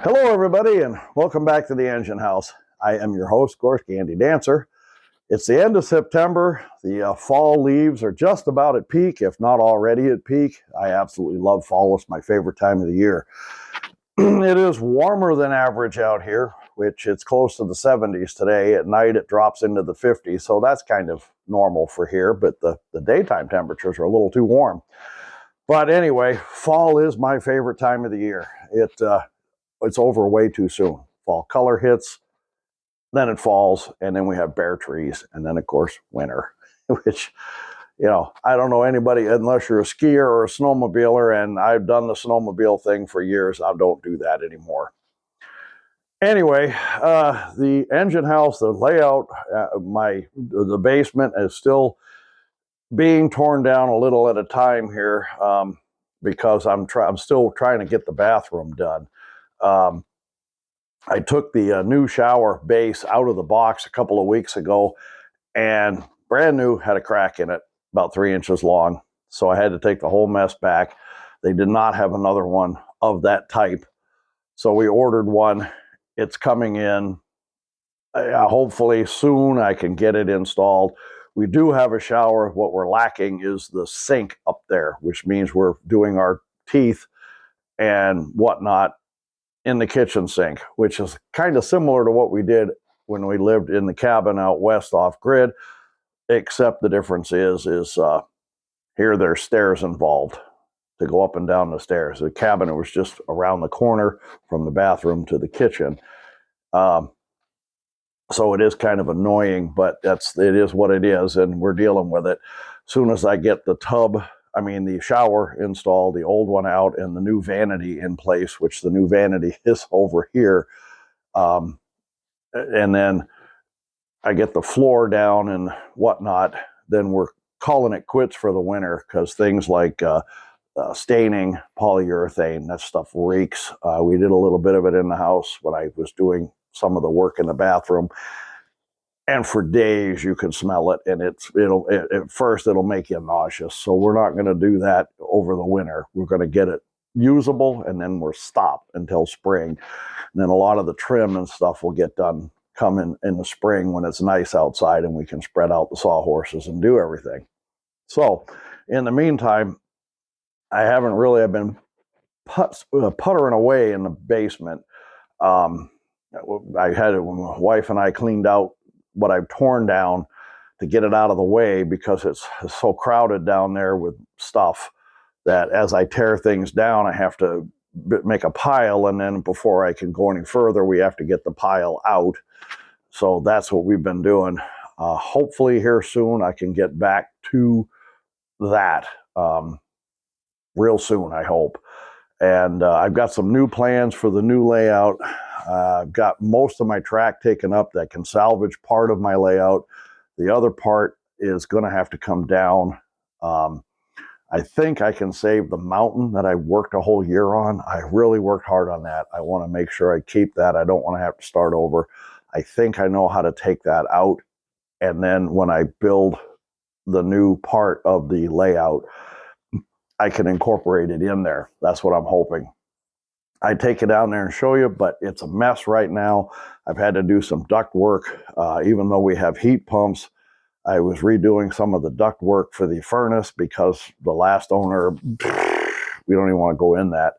Hello, everybody, and welcome back to the Engine House. I am your host, Gorski Andy Dancer. It's the end of September. The fall leaves are just about at peak, if not already at peak. I absolutely love fall. It's my favorite time of the year. It is warmer than average out here, which it's close to the 70s today. At night, it drops into the 50s, so that's kind of normal for here, but the daytime temperatures are a little too warm. But anyway, fall is my favorite time of the year. It's over way too soon. Fall color hits, then it falls, and then we have bare trees, and then, of course, winter, which, I don't know anybody, unless you're a skier or a snowmobiler, and I've done the snowmobile thing for years. I don't do that anymore. Anyway, the engine house, the layout, the basement is still being torn down a little at a time here, because I'm still trying to get the bathroom done. I took the new shower base out of the box a couple of weeks ago, and brand new, had a crack in it about 3 inches long. So I had to take the whole mess back. They did not have another one of that type. So we ordered one. It's coming in. Hopefully soon I can get it installed. We do have a shower. What we're lacking is the sink up there, which means we're doing our teeth and whatnot in the kitchen sink, which is kind of similar to what we did when we lived in the cabin out west off grid, except the difference is here there's stairs involved to go up and down the stairs. The cabin was just around the corner from the bathroom to the kitchen. So it is kind of annoying, but it is what it is, and we're dealing with it. As soon as I get the shower installed, the old one out, and the new vanity in place, which the new vanity is over here, and then I get the floor down and whatnot, then we're calling it quits for the winter, because things like staining polyurethane, that stuff reeks. We did a little bit of it in the house when I was doing some of the work in the bathroom, and for days you can smell it, and at first it'll make you nauseous. So we're not going to do that over the winter. We're going to get it usable, and then we're stopped until spring. And then a lot of the trim and stuff will get done come in the spring when it's nice outside and we can spread out the sawhorses and do everything. So in the meantime, I've been puttering away in the basement. When my wife and I cleaned out what I've torn down to get it out of the way, because it's so crowded down there with stuff that as I tear things down, I have to make a pile, and then before I can go any further, we have to get the pile out. So that's what we've been doing. Hopefully here soon I can get back to that real soon, I hope. And I've got some new plans for the new layout. I've got most of my track taken up that can salvage part of my layout. The other part is going to have to come down. I think I can save the mountain that I worked a whole year on. I really worked hard on that. I want to make sure I keep that. I don't want to have to start over. I think I know how to take that out. And then when I build the new part of the layout, I can incorporate it in there. That's what I'm hoping. I'd take it down there and show you, but it's a mess right now. I've had to do some duct work. Even though we have heat pumps, I was redoing some of the duct work for the furnace because the last owner, we don't even want to go in that.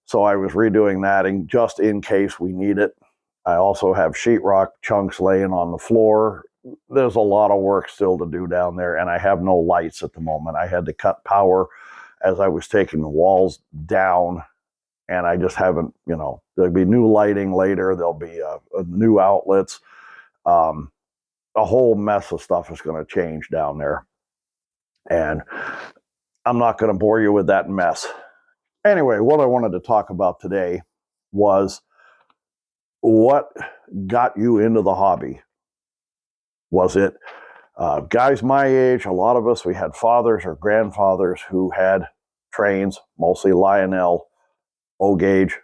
So I was redoing that just in case we need it. I also have sheetrock chunks laying on the floor. There's a lot of work still to do down there, and I have no lights at the moment. I had to cut power as I was taking the walls down, and I just haven't, there'll be new lighting later. There'll be new outlets. A whole mess of stuff is going to change down there. And I'm not going to bore you with that mess. Anyway, what I wanted to talk about today was what got you into the hobby. Was it guys my age? A lot of us, we had fathers or grandfathers who had trains, mostly Lionel, O-gauge,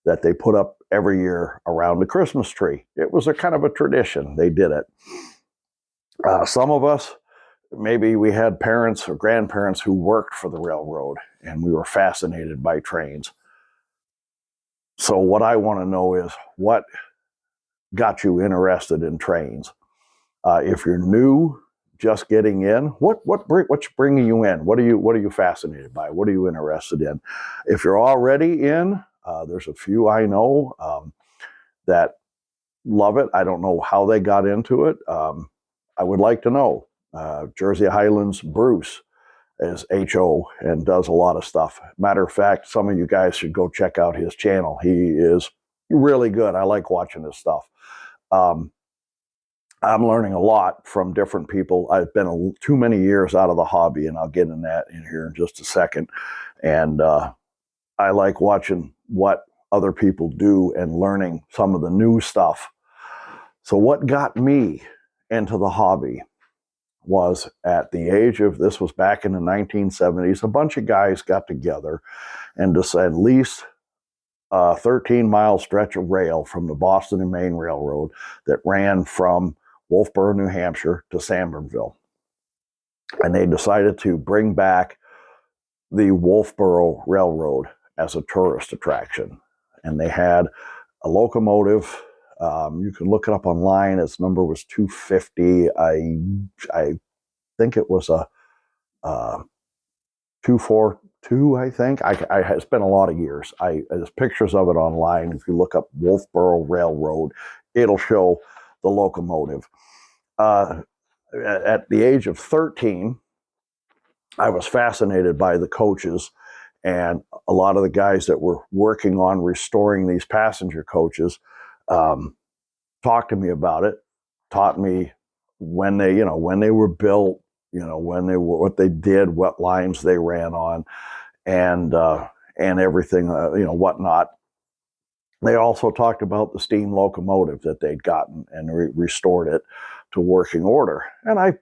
that they put up every year around the Christmas tree. It was a kind of a tradition. They did it. Some of us, maybe we had parents or grandparents who worked for the railroad, and we were fascinated by trains. So what I want to know is what got you interested in trains. If you're new, just getting in, what's bringing you in? What are you fascinated by? What are you interested in? If you're already in, there's a few I know that love it. I don't know how they got into it. I would like to know. Jersey Highlands Bruce is HO and does a lot of stuff. Matter of fact, some of you guys should go check out his channel. He is really good. I like watching his stuff. I'm learning a lot from different people. I've been too many years out of the hobby, and I'll get in that in here in just a second. And I like watching what other people do and learning some of the new stuff. So what got me into the hobby was at the age of, this was back in the 1970s, a bunch of guys got together and decided lease a 13-mile stretch of rail from the Boston and Maine Railroad that ran from Wolfeboro, New Hampshire to Sanbornville. And they decided to bring back the Wolfeboro Railroad as a tourist attraction. And they had a locomotive. You can look it up online. Its number was 250. I think it was a 242, I think. It's been a lot of years. There's pictures of it online. If you look up Wolfeboro Railroad, it'll show the locomotive. At the age of 13, I was fascinated by the coaches, and a lot of the guys that were working on restoring these passenger coaches talked to me about it, taught me when they were built, when they were, what they did, what lines they ran on, and everything, whatnot. They also talked about the steam locomotive that they'd gotten and restored it to working order. And I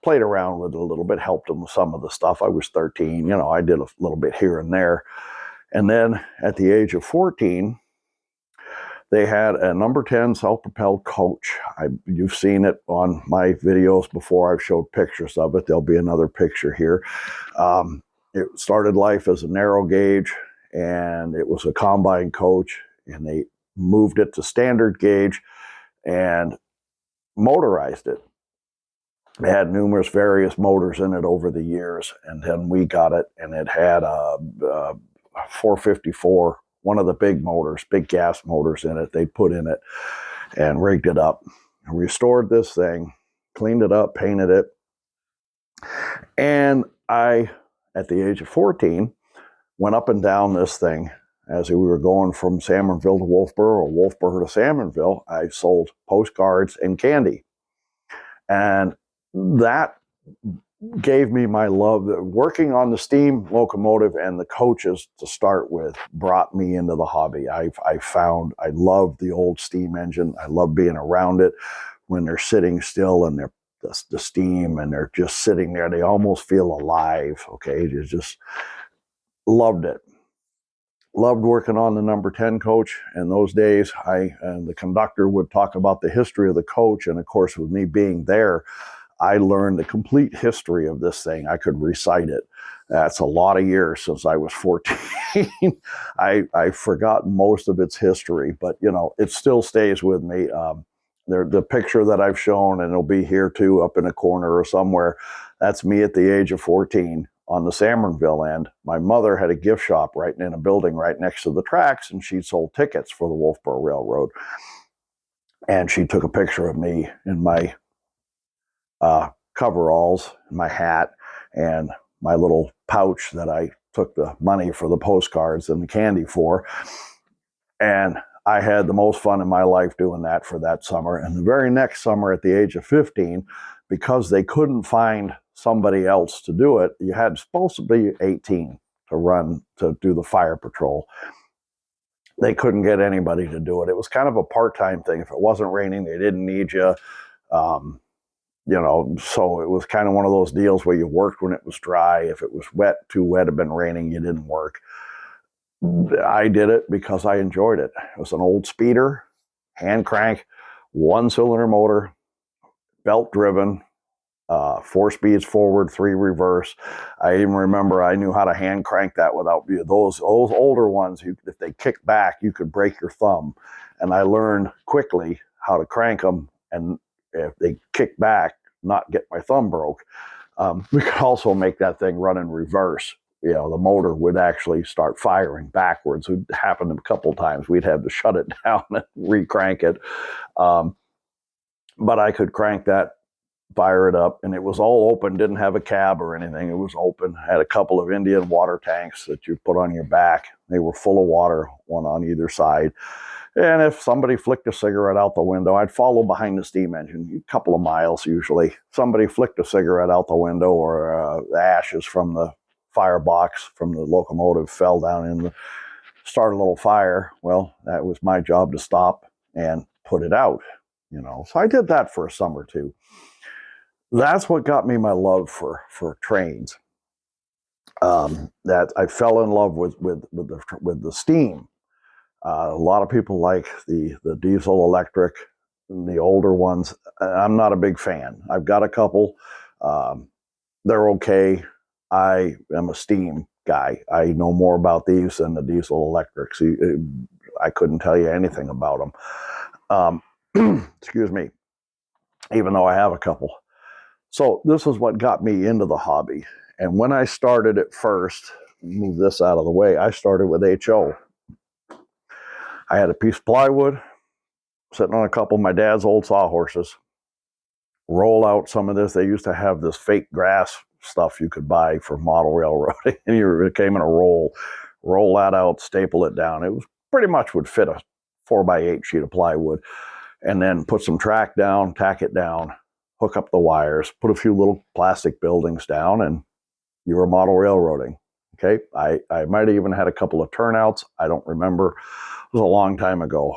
played around with it a little bit, helped them with some of the stuff. I was 13, I did a little bit here and there. And then at the age of 14, they had a number 10 self-propelled coach. You've seen it on my videos before. I've showed pictures of it. There'll be another picture here. It started life as a narrow gauge, and it was a combine coach, and they moved it to standard gauge and motorized it. It had numerous various motors in it over the years, and then we got it, and it had a 454, one of the big motors, big gas motors in it. They put in it and rigged it up, restored this thing, cleaned it up, painted it. And I, at the age of 14, went up and down this thing as we were going from Sanbornville to Wolfeboro, or Wolfeboro to Sanbornville. I sold postcards and candy. And that gave me my love. Working on the steam locomotive and the coaches to start with brought me into the hobby. I found I love the old steam engine. I love being around it when they're sitting still and they're the steam and they're just sitting there. They almost feel alive. Okay, you just loved it. Loved working on the number 10 coach. In those days, and the conductor would talk about the history of the coach, and of course, with me being there, I learned the complete history of this thing. I could recite it. That's a lot of years since I was 14. I forgot most of its history, but it still stays with me. The picture that I've shown, and it'll be here too, up in a corner or somewhere, that's me at the age of 14 on the Sanbornville end. My mother had a gift shop right in a building right next to the tracks, and she sold tickets for the Wolfeboro Railroad. And she took a picture of me in my coveralls, my hat, and my little pouch that I took the money for the postcards and the candy for. And I had the most fun in my life doing that for that summer. And the very next summer, at the age of 15, because they couldn't find somebody else to do it, you had supposed to be 18 to do the fire patrol. They couldn't get anybody to do it. It was kind of a part-time thing. If it wasn't raining, they didn't need you. So it was kind of one of those deals where you worked when it was dry. If it was wet, too wet, had been raining, you didn't work. I did it because I enjoyed it. It was an old speeder, hand crank, 1-cylinder motor, belt driven, 4 speeds forward, 3 reverse. I even remember I knew how to hand crank that without those older ones. If they kick back, you could break your thumb. And I learned quickly how to crank them, and if they kick back, not get my thumb broke. We could also make that thing run in reverse. The motor would actually start firing backwards. It happened a couple times. We'd have to shut it down and re-crank it. But I could crank that, fire it up, and it was all open, didn't have a cab or anything. It was open, had a couple of Indian water tanks that you put on your back. They were full of water, one on either side. And if somebody flicked a cigarette out the window, I'd follow behind the steam engine, a couple of miles usually. Somebody flicked a cigarette out the window, or the ashes from the firebox from the locomotive fell down in the, started a little fire. Well, that was my job to stop and put it out, So I did that for a summer too. That's what got me my love for trains. That I fell in love with the steam. A lot of people like the diesel electric, the older ones. I'm not a big fan. I've got a couple. They're okay. I am a steam guy. I know more about these than the diesel electrics. I couldn't tell you anything about them. Excuse me. Even though I have a couple. So this is what got me into the hobby. And when I started at first, move this out of the way, I started with HO. I had a piece of plywood sitting on a couple of my dad's old sawhorses. Roll out some of this. They used to have this fake grass stuff you could buy for model railroading. And it came in a roll. Roll that out, staple it down. It was pretty much would fit a 4x8 sheet of plywood. And then put some track down, tack it down, hook up the wires, put a few little plastic buildings down, and you were model railroading. Okay. I might have even had a couple of turnouts. I don't remember. It was a long time ago.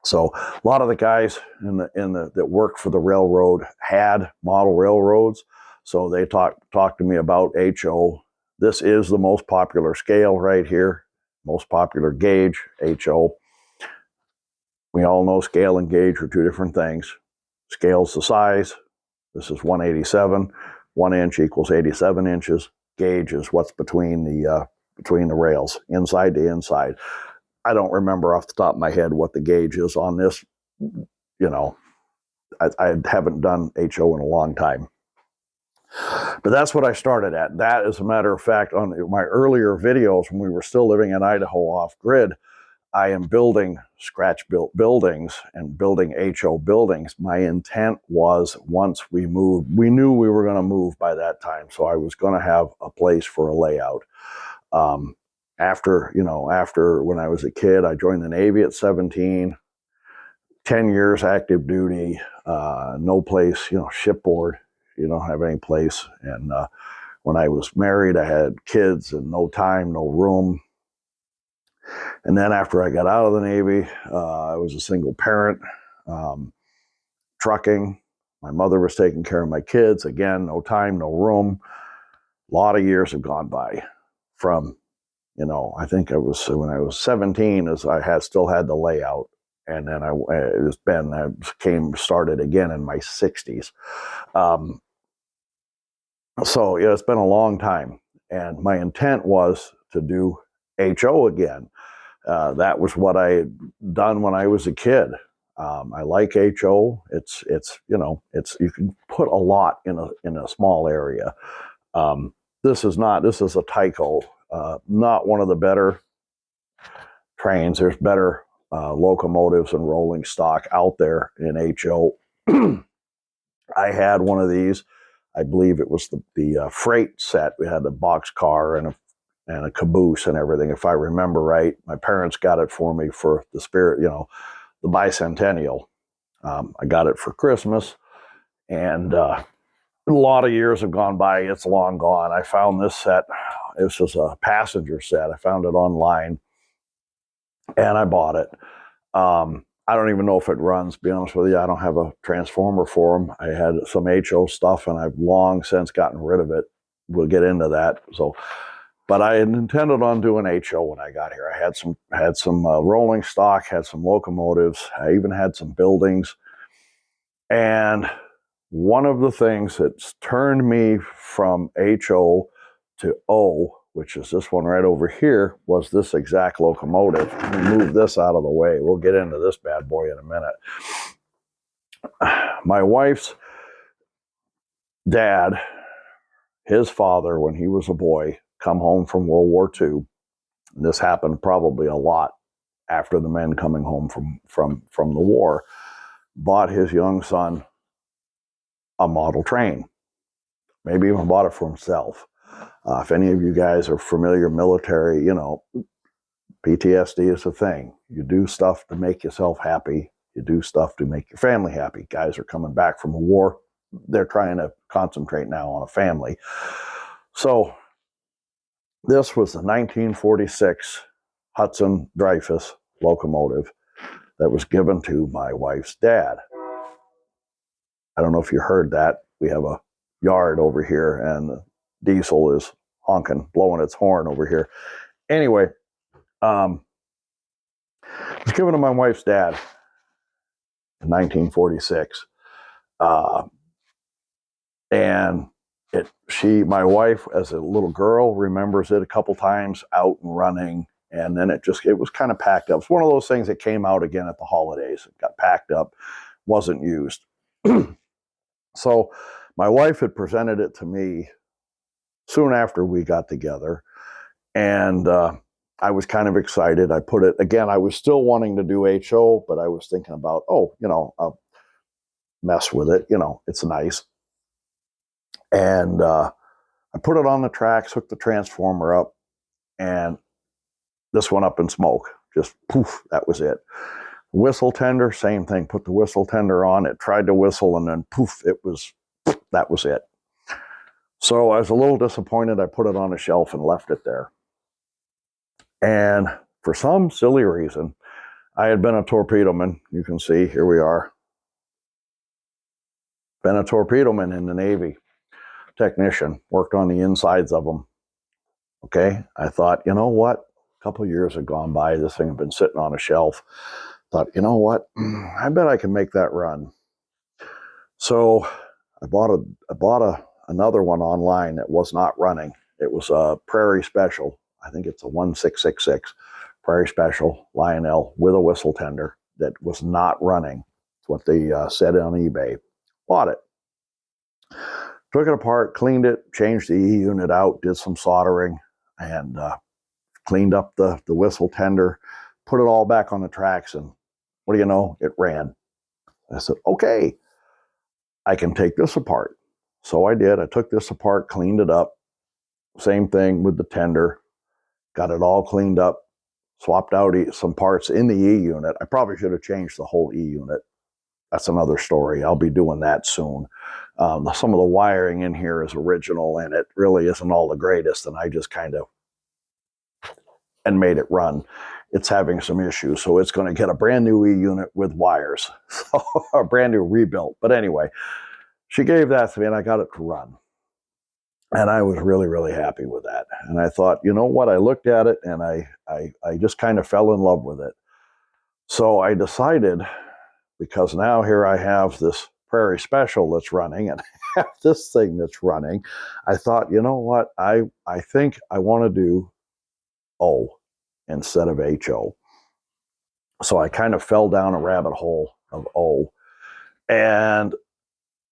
So a lot of the guys that worked for the railroad had model railroads. So they talked to me about HO. This is the most popular scale right here. Most popular gauge, HO. We all know scale and gauge are two different things. Scale's the size. This is 187. 1 inch equals 87 inches. Gauge is what's between the rails, inside to inside. I don't remember off the top of my head what the gauge is on this. I haven't done HO in a long time. But that's what I started at. That, as a matter of fact, on my earlier videos when we were still living in Idaho off-grid, I am building scratch-built buildings and building HO buildings. My intent was, once we moved, we knew we were going to move by that time, so I was going to have a place for a layout. After when I was a kid, I joined the Navy at 17, 10 years active duty, no place, shipboard, you don't have any place. And when I was married, I had kids and no time, no room. And then after I got out of the Navy, I was a single parent, trucking. My mother was taking care of my kids. Again, no time, no room. A lot of years have gone by from, I think when I was 17, as I still had the layout. And then I started again in my 60s. So it's been a long time. And my intent was to do HO again. That was what I had done when I was a kid. I like HO. It's you can put a lot in a small area. This is a Tyco, not one of the better trains. There's better locomotives and rolling stock out there in HO. I had one of these. I believe it was the freight set. We had a box car and a caboose and everything, if I remember right. My parents got it for me for the spirit, the bicentennial. I got it for Christmas, and a lot of years have gone by. It's long gone. I found this set. This is a passenger set. I found it online, and I bought it. I don't even know if it runs, to be honest with you. I don't have a transformer for them. I had some HO stuff, and I've long since gotten rid of it. We'll get into that. But I had intended on doing HO when I got here. I had some rolling stock, had some locomotives. I even had some buildings. And one of the things that's turned me from HO to O, which is this one right over here, was this exact locomotive. Let me move this out of the way. We'll get into this bad boy in a minute. My wife's dad, his father, when he was a boy, come home from World War II. And this happened probably a lot after the men coming home from the war, bought his young son a model train. Maybe even bought it for himself. If any of you guys are familiar military, you know, PTSD is a thing. You do stuff to make yourself happy. You do stuff to make your family happy. Guys are coming back from a war. They're trying to concentrate now on a family. So this was the 1946 Hudson Dreyfuss locomotive that was given to my wife's dad. I don't know if you heard that. We have a yard over here and the diesel is honking, blowing its horn over here. Anyway, it was given to my wife's dad in 1946. And my wife, as a little girl, remembers it a couple times out and running. And then it was kind of packed up. It's one of those things that came out again at the holidays. It got packed up, wasn't used. So my wife had presented it to me soon after we got together. And I was kind of excited. I put it, again, I was still wanting to do HO, but I was thinking about, I'll mess with it. It's nice. And I put it on the tracks, hooked the transformer up, and this went up in smoke. Just poof, that was it. Whistle tender, same thing. Put the whistle tender on. It tried to whistle, and then poof, that was it. So I was a little disappointed. I put it on a shelf and left it there. And for some silly reason, I had been a torpedoman. You can see, here we are. Been a torpedoman in the Navy. Technician, worked on the insides of them. Okay, I thought, you know what? A couple of years had gone by. This thing had been sitting on a shelf. Thought, you know what? I bet I can make that run. So I bought another one online that was not running. It was a Prairie Special. I think it's a 1666 Prairie Special Lionel with a whistle tender that was not running. It's what they said on eBay. Bought it. Took it apart, cleaned it, changed the E unit out, did some soldering, and cleaned up the whistle tender, put it all back on the tracks, and what do you know? It ran. I said, okay, I can take this apart. So I did. I took this apart, cleaned it up. Same thing with the tender. Got it all cleaned up, swapped out some parts in the E unit. I probably should have changed the whole E unit. That's another story. I'll be doing that soon. Some of the wiring in here is original, and it really isn't all the greatest, and I just and made it run. It's having some issues, so it's going to get a brand new E unit with wires, so a brand new rebuilt. But anyway, she gave that to me, and I got it to run. And I was really, really happy with that. And I thought, you know what? I looked at it, and I just kind of fell in love with it. So I decided, because now here I have this Prairie Special that's running, and I have this thing that's running, I thought, you know what? I think I want to do O instead of HO. So I kind of fell down a rabbit hole of O. And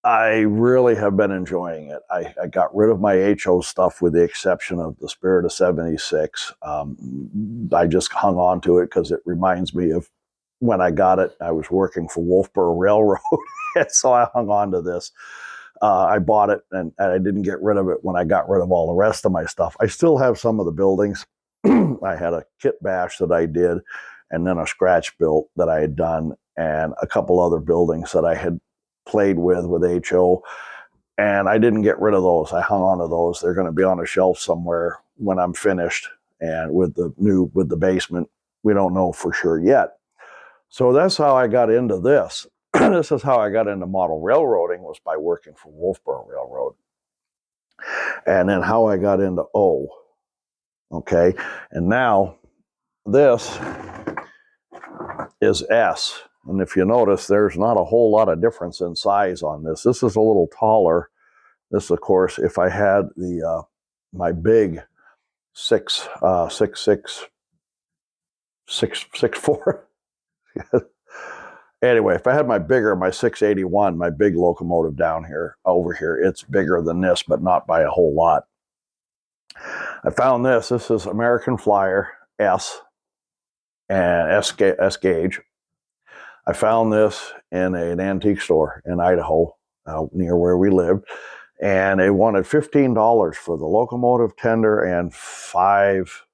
I really have been enjoying it. I got rid of my HO stuff with the exception of the Spirit of 76. I just hung on to it because it reminds me of when I got it. I was working for Wolfboro Railroad, and so I hung on to this. I bought it, and I didn't get rid of it when I got rid of all the rest of my stuff. I still have some of the buildings. I had a kit bash that I did, and then a scratch built that I had done, and a couple other buildings that I had played with HO, and I didn't get rid of those. I hung on to those. They're going to be on a shelf somewhere when I'm finished. And with the basement, we don't know for sure yet. So that's how I got into this. This is how I got into model railroading, was by working for Wolfboro Railroad. And then how I got into O. Okay. And now this is S. And if you notice, there's not a whole lot of difference in size on this. This is a little taller. This, of course, if I had the my big 6'4". Anyway, if I had my 681, my big locomotive down here, over here, it's bigger than this, but not by a whole lot. I found this. This is American Flyer S and S gauge. I found this in an antique store in Idaho, near where we lived, and they wanted $15 for the locomotive tender and 5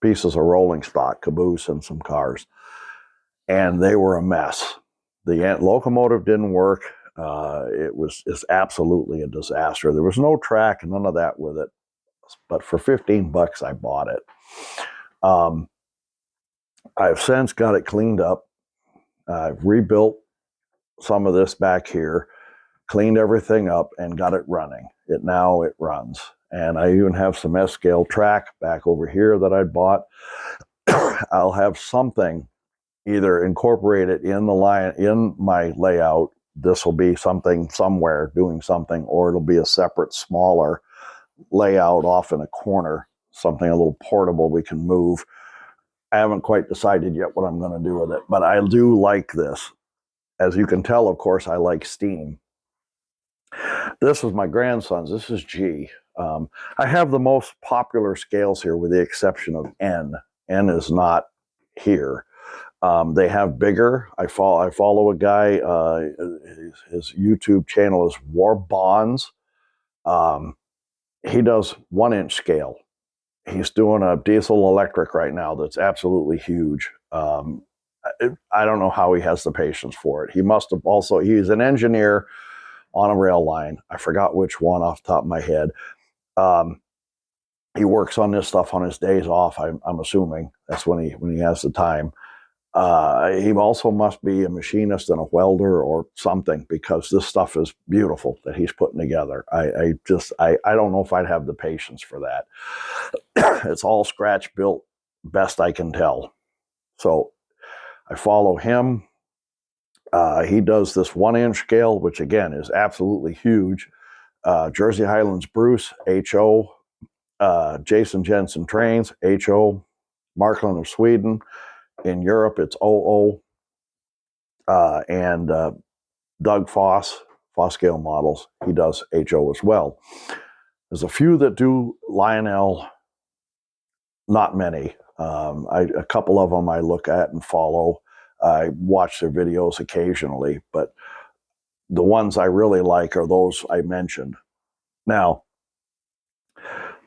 pieces of rolling stock, caboose, and some cars. And they were a mess. The locomotive didn't work. It's absolutely a disaster. There was no track and none of that with it. But for $15, I bought it. I've since got it cleaned up. I've rebuilt some of this back here, cleaned everything up, and got it running. Now it runs. And I even have some S-scale track back over here that I bought. I'll have something either incorporate it in my layout. This will be something somewhere doing something, or it'll be a separate, smaller layout off in a corner, something a little portable we can move. I haven't quite decided yet what I'm going to do with it, but I do like this. As you can tell, of course, I like steam. This is my grandson's. This is G. I have the most popular scales here with the exception of N. N is not here. They have bigger. I follow a guy, his YouTube channel is War Bonds. He does 1-inch scale. He's doing a diesel electric right now that's absolutely huge. I don't know how he has the patience for it. He must have also, he's an engineer on a rail line. I forgot which one off the top of my head. He works on this stuff on his days off. I'm assuming that's when he has the time. He also must be a machinist and a welder or something, because this stuff is beautiful that he's putting together. I don't know if I'd have the patience for that. It's all scratch built, best I can tell. So I follow him. He does this 1-inch scale, which again is absolutely huge. Jersey Highlands Bruce, HO. Jason Jensen Trains, HO. Markland of Sweden. In Europe, it's OO. And Doug Foss scale models, he does HO as well. There's a few that do Lionel, not many. A couple of them I look at and follow. I watch their videos occasionally, but the ones I really like are those I mentioned. Now,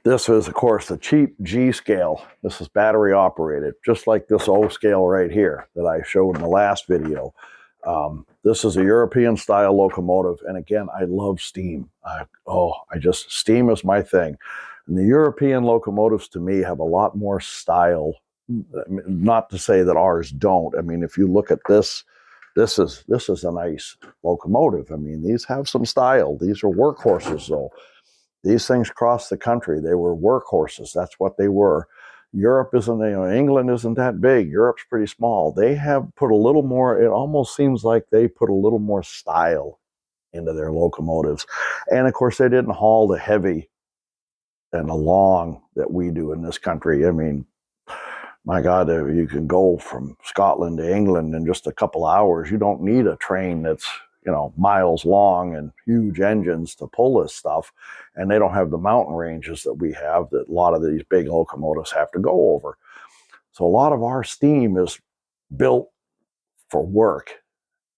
this is, of course, the cheap G scale. This is battery operated, just like this O scale right here that I showed in the last video. This is a European style locomotive. And again, I love steam. Steam is my thing. And the European locomotives to me have a lot more style. Not to say that ours don't. I mean, if you look at this is a nice locomotive. I mean, these have some style. These are workhorses though. These things crossed the country. They were workhorses. That's what they were. Europe isn't, England isn't that big. Europe's pretty small. They have put a little more, it almost seems like they put a little more style into their locomotives. And of course, they didn't haul the heavy and the long that we do in this country. I mean, my God, you can go from Scotland to England in just a couple hours. You don't need a train that's, miles long and huge engines to pull this stuff. And they don't have the mountain ranges that we have that a lot of these big locomotives have to go over. So a lot of our steam is built for work.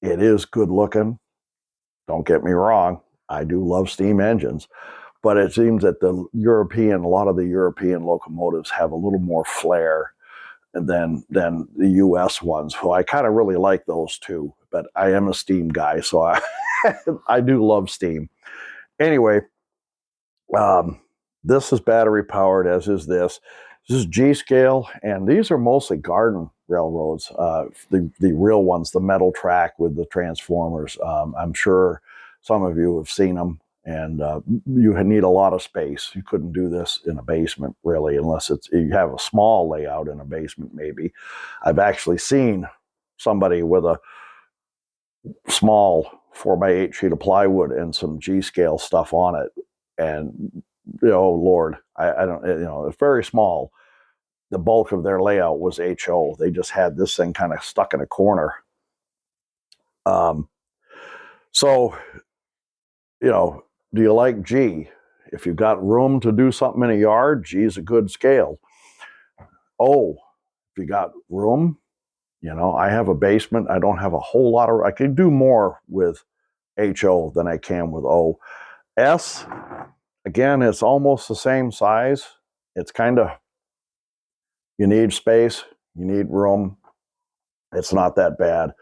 It is good looking. Don't get me wrong. I do love steam engines, but it seems that a lot of the European locomotives have a little more flair than the U.S. ones. So I kind of really like those too, but I am a steam guy, so I do love steam. Anyway, this is battery powered, as is this. This is G scale, and these are mostly garden railroads. The real ones, the metal track with the transformers. I'm sure some of you have seen them, And you need a lot of space. You couldn't do this in a basement, really, unless you have a small layout in a basement, maybe. I've actually seen somebody with a small 4x8 sheet of plywood and some G-scale stuff on it. And, Lord, I don't, it's very small. The bulk of their layout was HO. They just had this thing kind of stuck in a corner. So, do you like G? If you've got room to do something in a yard, G is a good scale. O, if you got room, I have a basement. I don't have a whole lot I can do more with HO than I can with O. S, again, it's almost the same size. It's kind of, you need space, you need room. It's not that bad.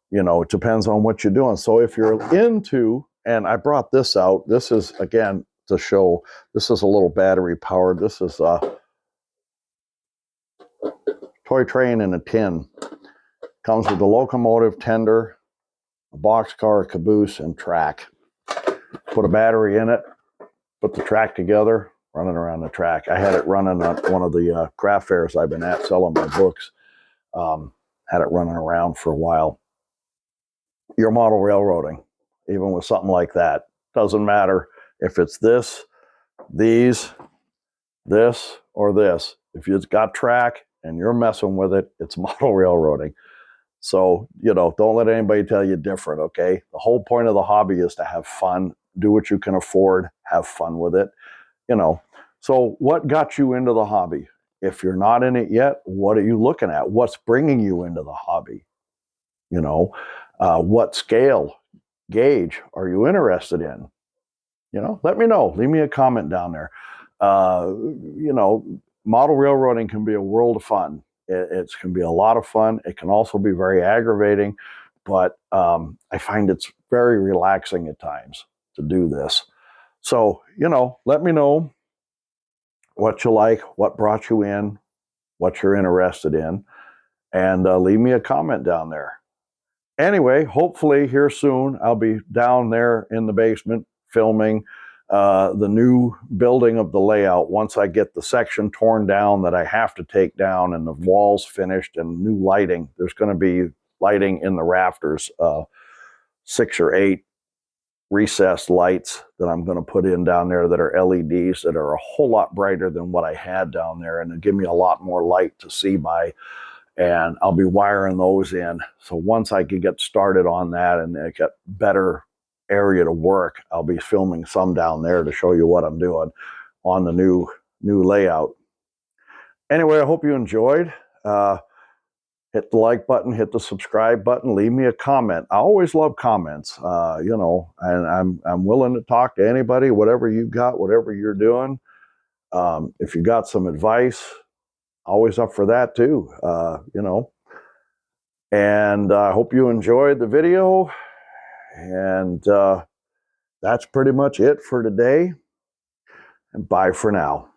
It depends on what you're doing. So if you're into, and I brought this out, this is, again, to show, this is a little battery powered. This is a toy train in a tin. Comes with a locomotive, tender, a boxcar, a caboose, and track. Put a battery in it, put the track together, running around the track. I had it running at one of the craft fairs I've been at selling my books. Had it running around for a while. Your model railroading, even with something like that, doesn't matter if it's this, these, this, or this. If you've got track and you're messing with it, it's model railroading. So, don't let anybody tell you different, okay? The whole point of the hobby is to have fun, do what you can afford, have fun with it, So what got you into the hobby? If you're not in it yet, what are you looking at? What's bringing you into the hobby? What scale, gauge are you interested in? Let me know. Leave me a comment down there. Model railroading can be a world of fun. It can be a lot of fun. It can also be very aggravating, but I find it's very relaxing at times to do this. So, let me know what you like, what brought you in, what you're interested in, and leave me a comment down there. Anyway, hopefully here soon, I'll be down there in the basement filming the new building of the layout. Once I get the section torn down that I have to take down and the walls finished and new lighting, there's going to be lighting in the rafters, 6 or 8 recessed lights that I'm going to put in down there that are LEDs that are a whole lot brighter than what I had down there, and they give me a lot more light to see by. And I'll be wiring those in. So once I can get started on that and I get better area to work, I'll be filming some down there to show you what I'm doing on the new layout. Anyway, I hope you enjoyed. Hit the like button, hit the subscribe button, leave me a comment. I always love comments, and I'm willing to talk to anybody, whatever you got, whatever you're doing. If you got some advice, always up for that too, And I hope you enjoyed the video. And that's pretty much it for today. And bye for now.